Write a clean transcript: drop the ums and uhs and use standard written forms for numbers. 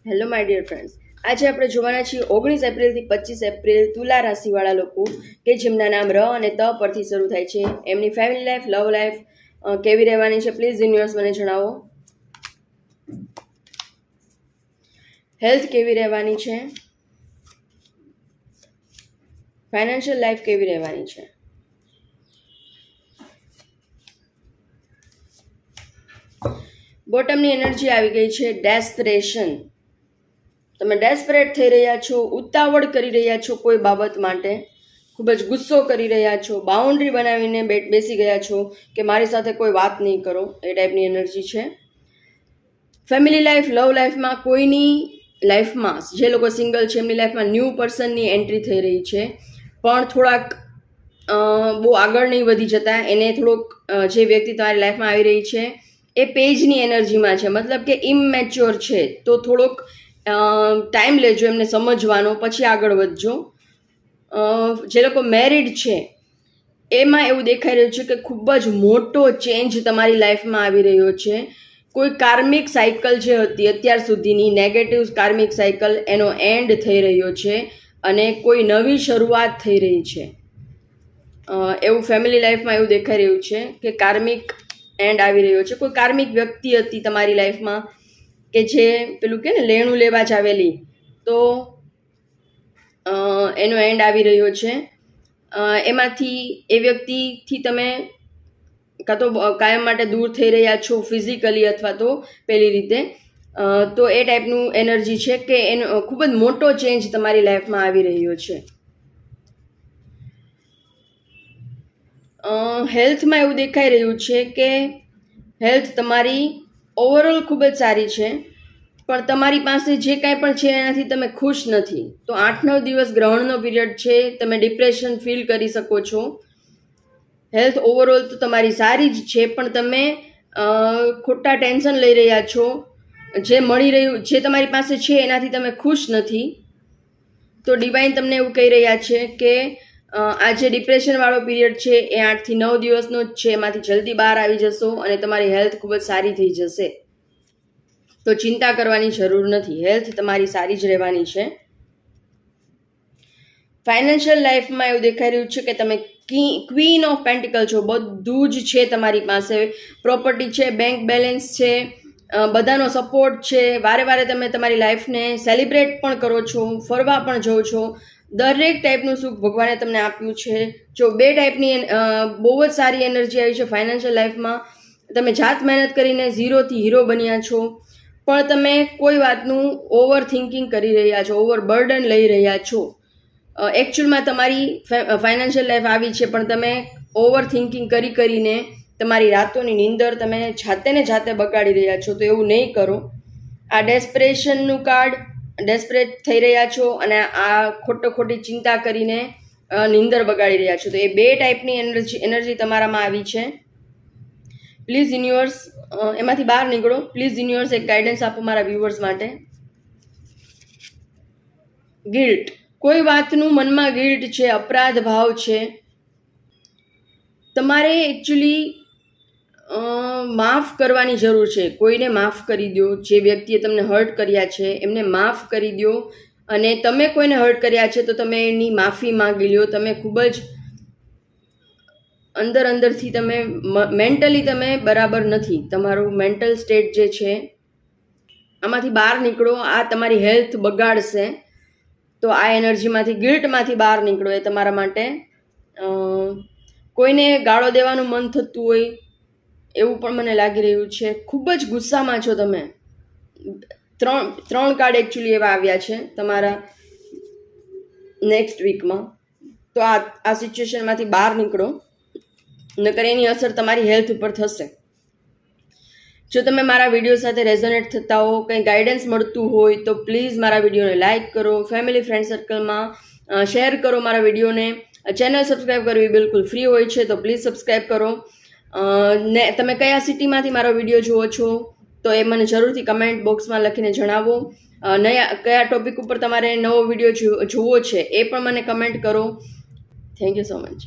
Hello my dear friends, આજે આપણે જોવાના છીએ 19 એપ્રિલથી 25 એપ્રિલ તુલા રાશિવાળા લોકો કે જેમના નામ ર અને ત પરથી શરૂ થાય છે. એમની ફેમિલી લાઈફ, લવ લાઈફ કેવી રહેવાની છે, પ્લીઝ યુનિવર્સ મને જણાવો. હેલ્થ કેવી રહેવાની છે, ફાઇનાન્શિયલ લાઈફ કેવી રહેવાની છે. બોટમની એનર્જી આવી ગઈ છે ડેસ્પરેશન. તમે ડેસ્પરેટ થઈ રહ્યા છો, ઉતાવળ કરી રહ્યા છો કોઈ બાબત માટે, ખૂબ જ ગુસ્સો કરી રહ્યા છો, બાઉન્ડ્રી બનાવીને બેસી ગયા છો કે મારી સાથે કોઈ વાત નહીં કરો, એ ટાઈપની એનર્જી છે. ફેમિલી લાઈફ, લવ લાઈફમાં કોઈની લાઈફમાં, જે લોકો સિંગલ છે એમની લાઈફમાં ન્યૂ પર્સનની એન્ટ્રી થઈ રહી છે, પણ થોડાક બહુ આગળ નહીં વધી જતા. એને થોડોક જે વ્યક્તિ તમારી લાઈફમાં આવી રહી છે એ પેજની એનર્જીમાં છે, મતલબ કે ઇમમેચ્યોર છે, તો થોડોક ટાઈમ લેજો એમને સમજવાનો, પછી આગળ વધજો. જે લોકો મેરિડ છે એમાં એવું દેખાઈ રહ્યું છે કે ખૂબ જ મોટો ચેન્જ તમારી લાઈફમાં આવી રહ્યો છે. કોઈ કાર્મિક સાયકલ જે હતી અત્યાર સુધીની નેગેટિવ કાર્મિક સાયકલ, એનો એન્ડ થઈ રહ્યો છે અને કોઈ નવી શરૂઆત થઈ રહી છે. એવું ફેમિલી લાઈફમાં એવું દેખાઈ રહ્યું છે કે કાર્મિક એન્ડ આવી રહ્યો છે. કોઈ કાર્મિક વ્યક્તિ હતી તમારી લાઈફમાં કે જે પેલું કે ને લેણું લેવા જ આવેલી, તો એનો એન્ડ આવી રહ્યો છે. એમાંથી એ વ્યક્તિથી તમે કાં તો કાયમ માટે દૂર થઈ રહ્યા છો, ફિઝિકલી અથવા તો પેલી રીતે, તો એ ટાઈપનું એનર્જી છે કે એનો ખૂબ જ મોટો ચેન્જ તમારી લાઈફમાં આવી રહ્યો છે. હેલ્થમાં એવું દેખાઈ રહ્યું છે કે હેલ્થ તમારી ઓવરઓલ ખૂબ જ સારી છે, પણ તમારી પાસે જે કાંઈ પણ છે એનાથી તમે ખુશ નથી. તો 8-9 દિવસ ગ્રહણનો પીરિયડ છે, તમે ડિપ્રેશન ફીલ કરી શકો છો. હેલ્થ ઓવરઓલ તો તમારી સારી જ છે, પણ તમે ખોટા ટેન્શન લઈ રહ્યા છો. જે મળી રહ્યું, જે તમારી પાસે છે એનાથી તમે ખુશ નથી. તો ડિવાઇન તમને એવું કહી રહ્યા છે કે આ જે ડિપ્રેશનવાળો પીરિયડ છે એ 8 થી 9 દિવસનો જ છે, એમાંથી જલ્દી બહાર આવી જશો અને તમારી હેલ્થ ખૂબ જ સારી થઈ જશે. તો ચિંતા કરવાની જરૂર નથી, હેલ્થ તમારી સારી જ રહેવાની છે. ફાઇનાન્શિયલ લાઈફમાં એવું દેખાઈ રહ્યું છે કે તમે ક્વીન ઓફ પેન્ટિકલ છો, બધું જ છે તમારી પાસે. પ્રોપર્ટી છે, બેંક બેલેન્સ છે, બધાનો સપોર્ટ છે. વારે વારે તમે તમારી લાઈફને સેલિબ્રેટ પણ કરો છો, ફરવા પણ જાઓ છો. દરેક ટાઈપનું સુખ ભગવાને તમને આપ્યું છે. જો 2 ટાઈપની બહુ જ સારી એનર્જી આવી છે ફાઇનાન્શિયલ લાઈફમાં. તમે જાત મહેનત કરીને 0થી હીરો બન્યા છો, પણ તમે કોઈ વાતનું ઓવર થિંકિંગ કરી રહ્યા છો, ઓવર બર્ડન લઈ રહ્યા છો. એકચ્યુઅલમાં તમારી ફાઇનાન્શિયલ લાઈફ આવી છે, પણ તમે ઓવર થિંકિંગ કરીને તમારી રાતોની નીંદર તમે જાતે બગાડી રહ્યા છો. તો એવું નહીં કરો. આ ડેસ્પરેશનનું કાર્ડ, ડેસ્પરેટ થઈ રહ્યા છો અને આ ખોટી ચિંતા કરીને નીંદર બગાડી રહ્યા છો. તો એ 2 ટાઈપની એનર્જી તમારામાં આવી છે. પ્લીઝ યુનિવર્સ એમાંથી બહાર નીકળો. પ્લીઝ યુનિવર્સ એક ગાઈડન્સ આપો મારા વ્યુઅર્સ માટે. ગિલ્ટ, કોઈ વાતનું મનમાં ગિલ્ટ છે, અપરાધ ભાવ છે. તમારે એકચ્યુઅલી માફ કરવાની જરૂર છે. કોઈને માફ કરી દો. જે વ્યક્તિએ તમને હર્ટ કર્યા છે એમને માફ કરી દો, અને તમે કોઈને હર્ટ કર્યા છે તો તમે એની માફી માંગી લો. તમે ખૂબ જ અંદરથી તમે મેન્ટલી તમે બરાબર નથી. તમારું મેન્ટલ સ્ટેટ જે છે આમાંથી બહાર નીકળો. આ તમારી હેલ્થ બગાડશે. તો આ એનર્જીમાંથી, ગિલ્ટમાંથી બહાર નીકળો. એ તમારા માટે કોઈને ગાળો દેવાનું મન થતું હોય એવું પણ મને લાગી રહ્યું છે. ખૂબ જ ગુસ્સામાં છો તમે. 3 કાર્ડ એકચ્યુઅલી એવા આવ્યા છે તમારા નેક્સ્ટ વીકમાં. તો આ સિચ્યુએશનમાંથી બહાર નીકળો, નકર એની અસર તમારી હેલ્થ ઉપર થશે. જો તમે મારા વિડીયો સાથે રેઝોનેટ થતા હો, કંઈ ગાઈડન્સ મળતું હોય તો પ્લીઝ મારા વિડીયોને લાઇક કરો, ફેમિલી ફ્રેન્ડ સર્કલમાં શેર કરો મારા વિડીયોને. ચેનલ સબસ્ક્રાઈબ કરવી બિલકુલ ફ્રી હોય છે, તો પ્લીઝ સબસ્ક્રાઈબ કરો. ને તમે કયા સિટીમાંથી મારો વિડીયો જુઓ છો તો એ મને જરૂરથી કમેન્ટ બોક્સમાં લખીને જણાવો. કયા ટોપિક ઉપર તમારે નવો વિડીયો જોવો છે એ પણ મને કમેન્ટ કરો. Thank you so much.